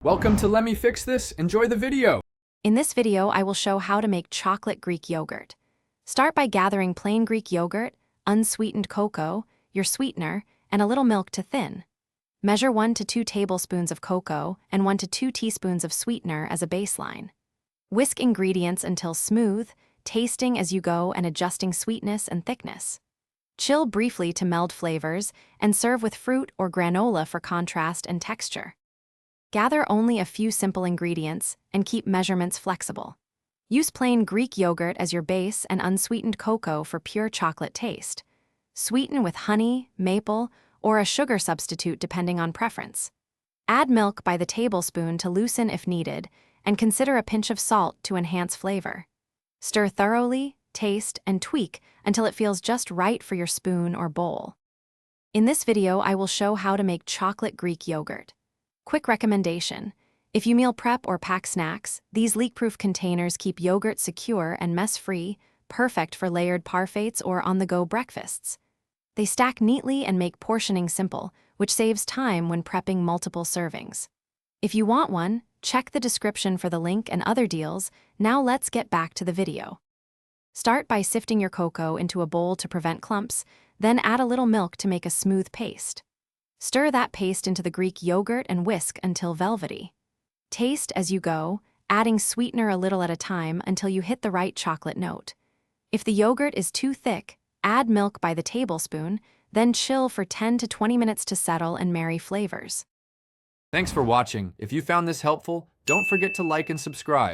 Welcome to Let Me Fix This. Enjoy the video. In this video, I will show how to make chocolate Greek yogurt. Start by gathering plain Greek yogurt, unsweetened cocoa, your sweetener, and a little milk to thin. Measure 1 to 2 tablespoons of cocoa and 1 to 2 teaspoons of sweetener as a baseline. Whisk ingredients until smooth, tasting as you go and adjusting sweetness and thickness. Chill briefly to meld flavors and serve with fruit or granola for contrast and texture. Gather only a few simple ingredients and keep measurements flexible. Use plain Greek yogurt as your base and unsweetened cocoa for pure chocolate taste. Sweeten with honey, maple, or a sugar substitute depending on preference. Add milk by the tablespoon to loosen if needed, and consider a pinch of salt to enhance flavor. Stir thoroughly, taste, and tweak until it feels just right for your spoon or bowl. In this video, I will show how to make chocolate Greek yogurt. Quick recommendation: if you meal prep or pack snacks, these leak-proof containers keep yogurt secure and mess-free, perfect for layered parfaits or on-the-go breakfasts. They stack neatly and make portioning simple, which saves time when prepping multiple servings. If you want one, check the description for the link and other deals. Now let's get back to the video. Start by sifting your cocoa into a bowl to prevent clumps, then add a little milk to make a smooth paste. Stir that paste into the Greek yogurt and whisk until velvety. Taste as you go, adding sweetener a little at a time until you hit the right chocolate note. If the yogurt is too thick, add milk by the tablespoon, then chill for 10 to 20 minutes to settle and marry flavors. Thanks for watching. If you found this helpful, don't forget to like and subscribe.